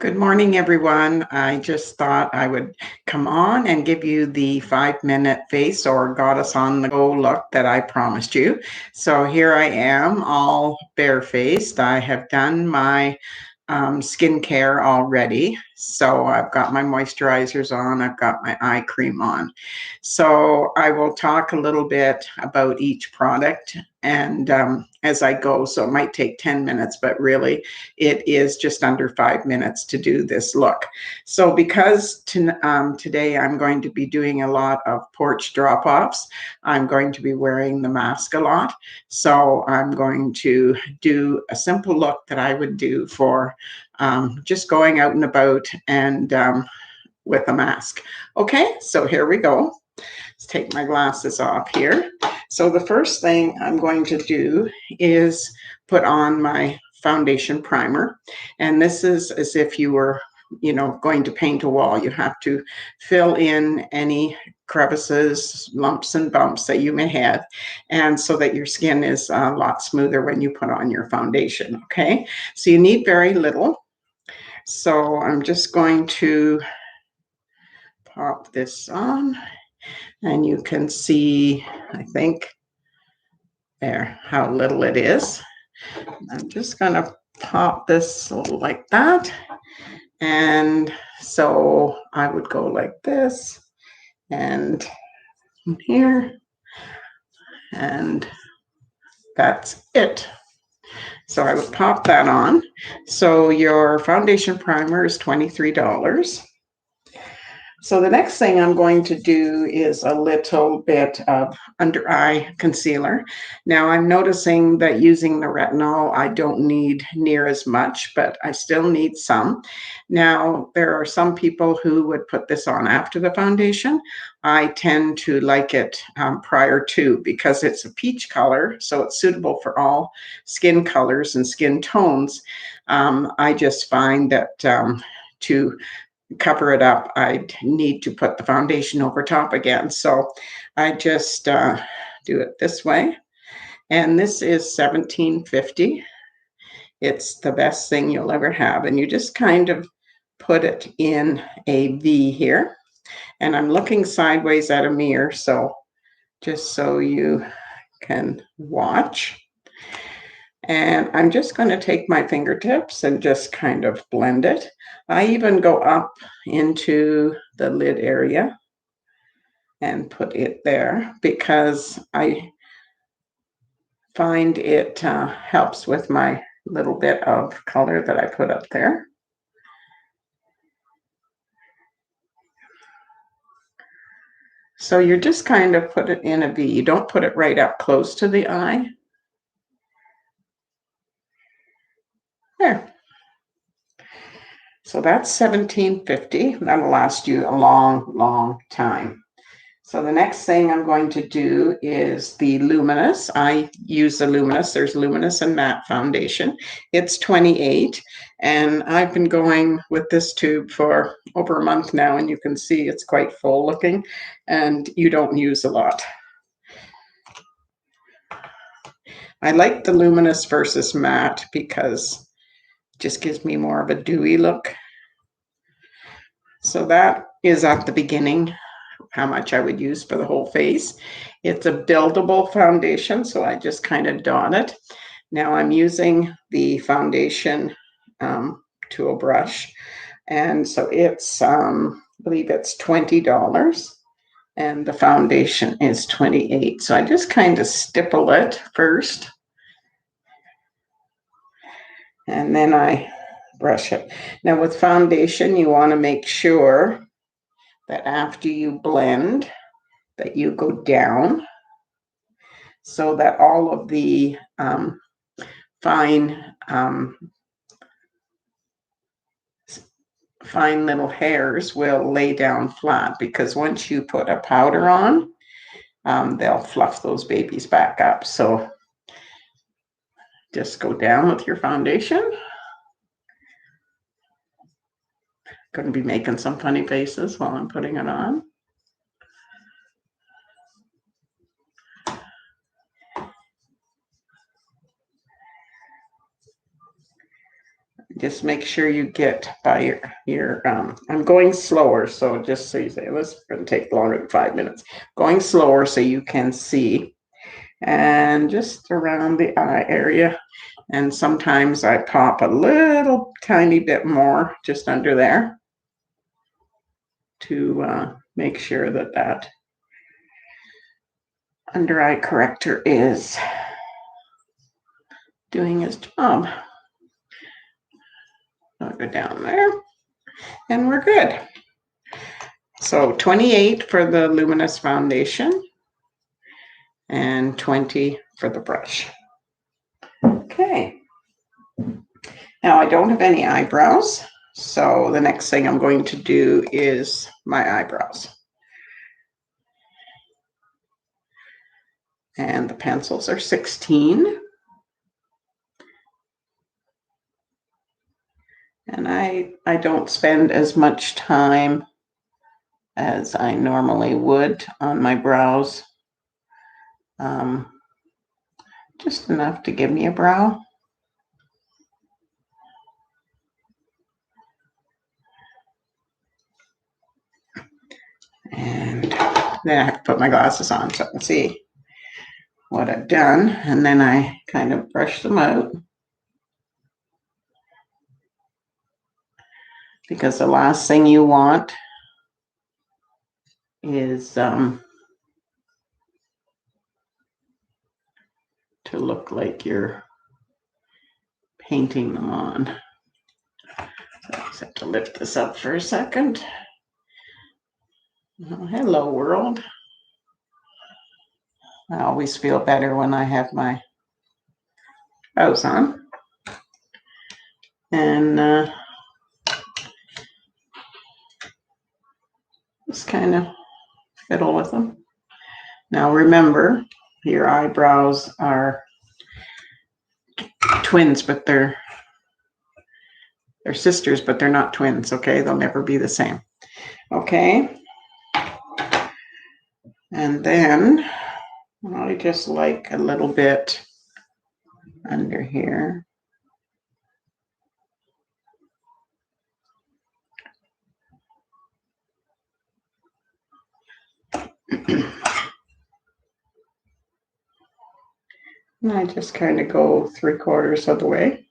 Good morning, everyone. I just thought I would come on and give you the 5 minute face or goddess on the go look that I promised you. So here I am, all barefaced. I have done my skincare already. So I've got my moisturizers on, I've got my eye cream on. So I will talk a little bit about each product and as I go. So it might take 10 minutes, but really it is just under 5 minutes to do this look. So because today I'm going to be doing a lot of porch drop offs, I'm going to be wearing the mask a lot. So I'm going to do a simple look that I would do for just going out and about and with a mask. Okay, so here we go. Let's take my glasses off here. So the first thing I'm going to do is put on my foundation primer. And this is as if you were, going to paint a wall. You have to fill in any crevices, lumps and bumps that you may have, and so that your skin is a lot smoother when you put on your foundation. Okay, so you need very little. So I'm just going to pop this on and you can see, I think, there, how little it is. I'm just going to pop this like that. And so I would go like this and here, and that's it. So I would pop that on. So your foundation primer is $23. So the next thing I'm going to do is a little bit of under eye concealer. Now I'm noticing that using the retinol, I don't need near as much, but I still need some. Now there are some people who would put this on after the foundation. I tend to like it prior to, because it's a peach color, so it's suitable for all skin colors and skin tones. I just find that to cover it up, I'd need to put the foundation over top again. So I just do it this way. And this is $17.50. It's the best thing you'll ever have. And you just kind of put it in a V here. And I'm looking sideways at a mirror, so just so you can watch. And I'm just going to take my fingertips and just kind of blend it. I even go up into the lid area and put it there because I find it helps with my little bit of color that I put up there. So you just kind of put it in a V. You don't put it right up close to the eye. There. So that's $17.50. That'll last you a long, long time. So the next thing I'm going to do is the Luminous. I use the Luminous. There's Luminous and Matte Foundation. It's 28, and I've been going with this tube for over a month now, and you can see it's quite full looking, and you don't use a lot. I like the Luminous versus Matte because it just gives me more of a dewy look. So that is at the beginning how much I would use for the whole face. It's a buildable foundation, so I just kind of dot it. Now I'm using the foundation tool brush, and so it's, I believe it's $20, and the foundation is 28. So I just kind of stipple it first, and then I brush it. Now with foundation, you want to make sure that after you blend, that you go down so that all of the fine fine little hairs will lay down flat, because once you put a powder on, they'll fluff those babies back up. So just go down with your foundation. Going to be making some funny faces while I'm putting it on. Just make sure you get by your I'm going slower, so just so you say, this is going to take longer than 5 minutes. Going slower so you can see. And just around the eye area. And sometimes I pop a little tiny bit more just under there to make sure that that under eye corrector is doing its job. I'll go down there and we're good. So 28 for the luminous foundation and 20 for the brush. Okay. Now I don't have any eyebrows, so the next thing I'm going to do is my eyebrows. And the pencils are 16. And I don't spend as much time as I normally would on my brows. Just enough to give me a brow. And then I have to put my glasses on so I can see what I've done. And then I kind of brush them out. Because the last thing you want is to look like you're painting them on. So I just have to lift this up for a second. Oh, hello, world. I always feel better when I have my brows on. And just kind of fiddle with them. Now remember, your eyebrows are twins, but they're sisters, but they're not twins, okay? They'll never be the same. Okay. And then I just like a little bit under here. And I just kind of go 3/4 of the way.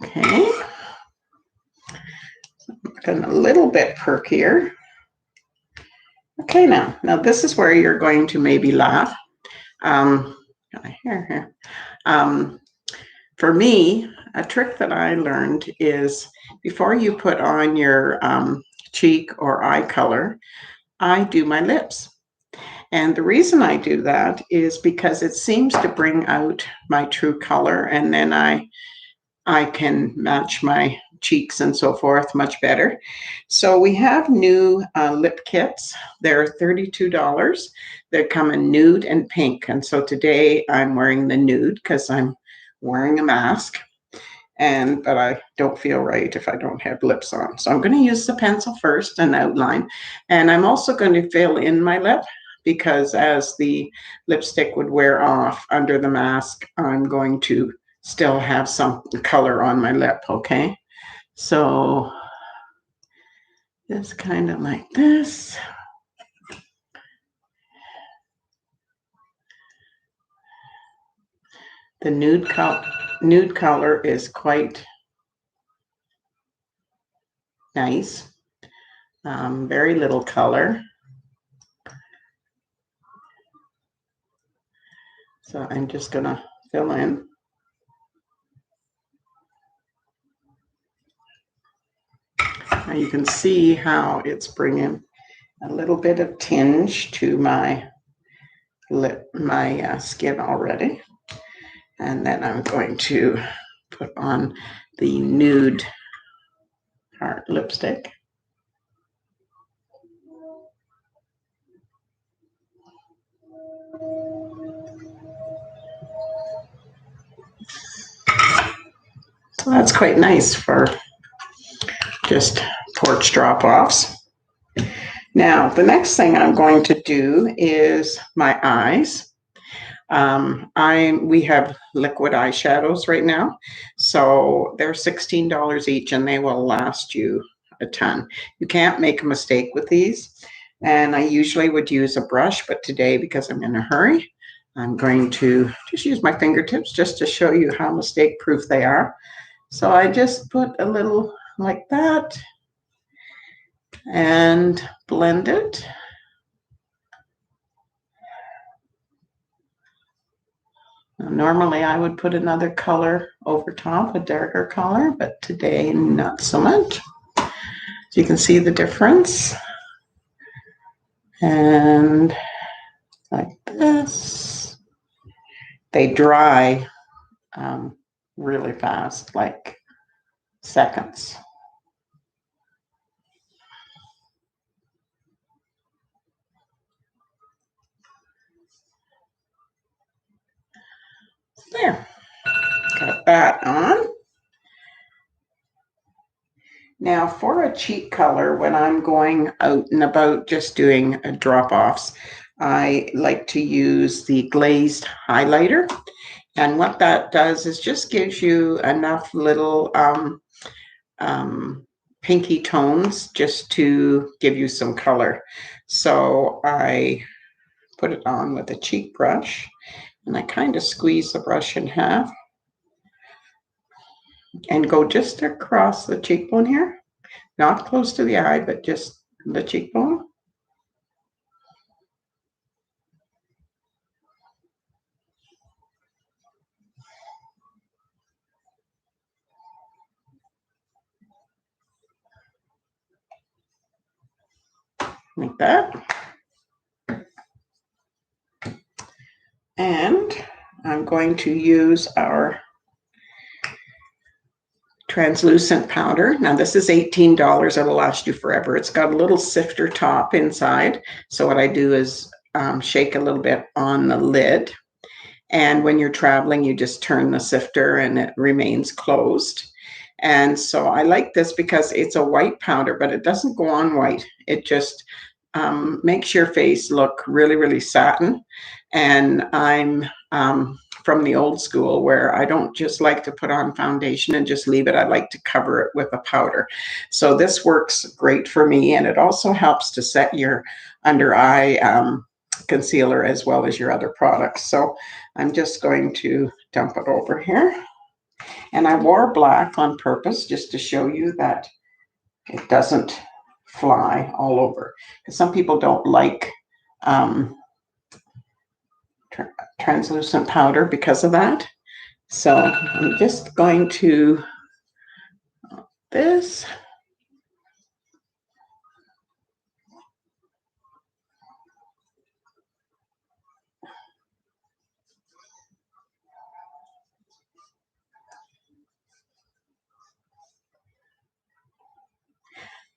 Okay. And a little bit perkier. Okay, now this is where you're going to maybe laugh. For me, a trick that I learned is before you put on your cheek or eye color, I do my lips. And the reason I do that is because it seems to bring out my true color, and then I can match my cheeks and so forth much better. So we have new lip kits. They're $32. They come in nude and pink. And so today I'm wearing the nude because I'm wearing a mask. But I don't feel right if I don't have lips on. So I'm going to use the pencil first and outline. And I'm also going to fill in my lip because as the lipstick would wear off under the mask, I'm going to still have some color on my lip, okay? So just kind of like this. The nude color is quite nice. Very little color. So I'm just going to fill in. Now you can see how it's bringing a little bit of tinge to my lip, my skin already. And then I'm going to put on the nude heart lipstick. So that's quite nice for just porch drop-offs. Now, the next thing I'm going to do is my eyes. We have liquid eyeshadows right now, so they're $16 each, and they will last you a ton. You can't make a mistake with these. And I usually would use a brush, but today, because I'm in a hurry, I'm going to just use my fingertips just to show you how mistake-proof they are. So I just put a little like that and blend it. Normally I would put another color over top, a darker color, but today not so much. So you can see the difference. And like this. They dry really fast, like seconds. There, got that on. Now for a cheek color, when I'm going out and about just doing drop-offs, I like to use the glazed highlighter. And what that does is just gives you enough little pinky tones just to give you some color. So I put it on with a cheek brush, and I kind of squeeze the brush in half and go just across the cheekbone here, not close to the eye, but just the cheekbone. Like that. And I'm going to use our translucent powder. Now this is $18. It'll last you forever. It's got a little sifter top inside. So what I do is shake a little bit on the lid. And when you're traveling, you just turn the sifter and it remains closed. And so I like this because it's a white powder, but it doesn't go on white. It just makes your face look really, really satin. And I'm from the old school where I don't just like to put on foundation and just leave it. I like to cover it with a powder. So this works great for me. And it also helps to set your under eye concealer as well as your other products. So I'm just going to dump it over here. And I wore black on purpose just to show you that it doesn't fly all over. Because some people don't like translucent powder because of that. So I'm just going to this.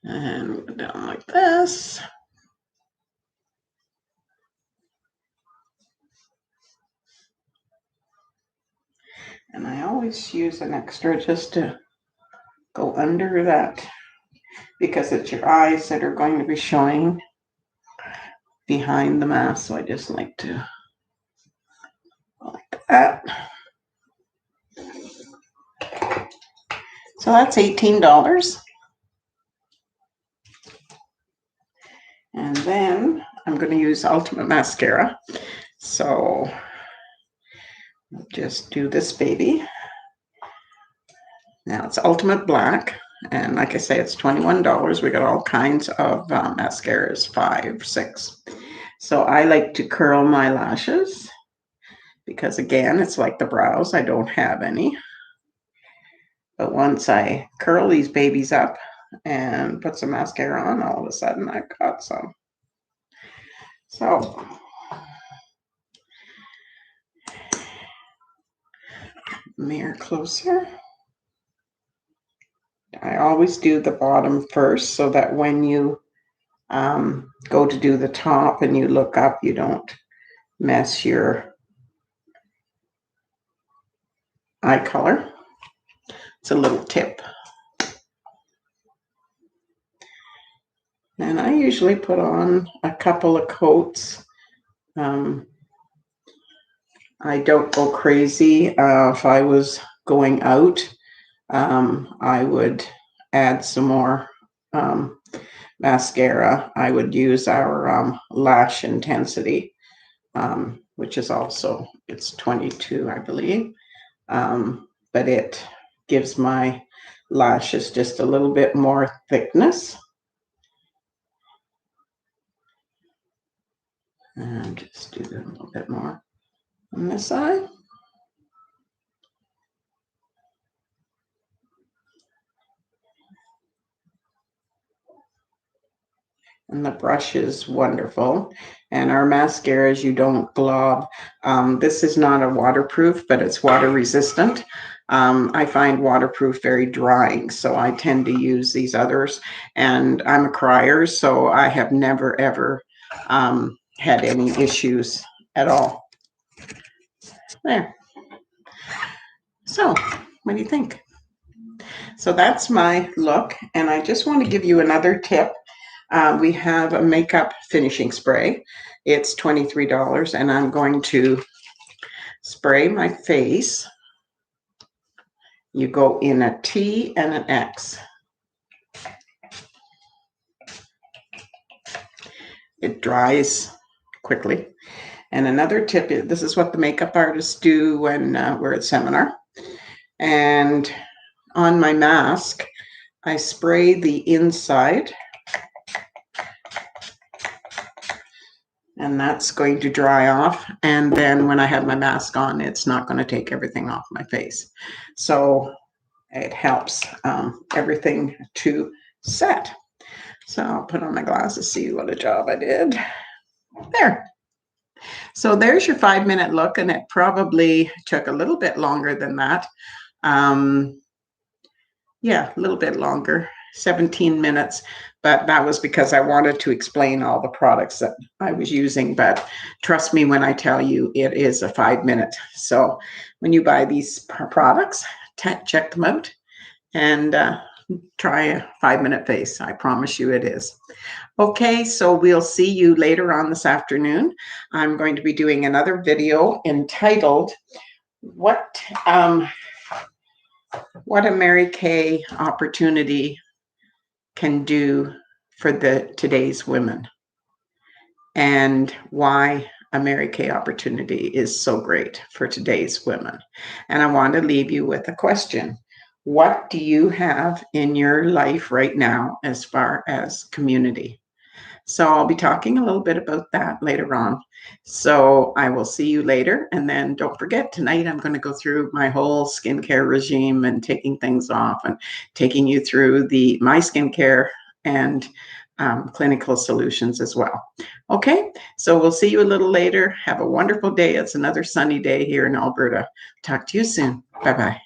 And go down like this. And I always use an extra just to go under that because it's your eyes that are going to be showing behind the mask. So I just like to go like that. So that's $18. And then I'm going to use Ultimate Mascara. So just do this baby. Now it's Ultimate Black. And like I say, it's $21. We got all kinds of mascaras, 5, 6. So I like to curl my lashes because, again, it's like the brows. I don't have any. But once I curl these babies up and put some mascara on, all of a sudden I've got some. So mirror closer. I always do the bottom first so that when you go to do the top and you look up, you don't mess your eye color. It's a little tip. And I usually put on a couple of coats I don't go crazy. If I was going out, I would add some more mascara. I would use our Lash Intensity, which is also, it's 22, I believe. But it gives my lashes just a little bit more thickness. And just do a little bit more on this side. And the brush is wonderful. And our mascaras, you don't glob. This is not a waterproof, but it's water resistant. I find waterproof very drying, so I tend to use these others. And I'm a crier, so I have never, ever had any issues at all. There. So, what do you think? So that's my look, and I just want to give you another tip. We have a makeup finishing spray. It's $23, and I'm going to spray my face. You go in a T and an X. It dries quickly. And another tip is, this is what the makeup artists do when we're at seminar. And on my mask, I spray the inside, and that's going to dry off. And then when I have my mask on, it's not going to take everything off my face. So it helps everything to set. So I'll put on my glasses, see what a job I did. There. So there's your 5-minute look, and it probably took a little bit longer than that. Yeah, a little bit longer, 17 minutes, but that was because I wanted to explain all the products that I was using. But trust me when I tell you, it is a 5-minute. So when you buy these products, check them out and try a 5-minute face. I promise you it is. Okay, so we'll see you later on this afternoon. I'm going to be doing another video entitled What a Mary Kay opportunity can do for today's women, and why a Mary Kay opportunity is so great for today's women. And I want to leave you with a question. What do you have in your life right now as far as community? So I'll be talking a little bit about that later on. So I will see you later. And then don't forget, tonight I'm going to go through my whole skincare regime and taking things off and taking you through my skincare and clinical solutions as well. Okay, so we'll see you a little later. Have a wonderful day. It's another sunny day here in Alberta. Talk to you soon. Bye-bye.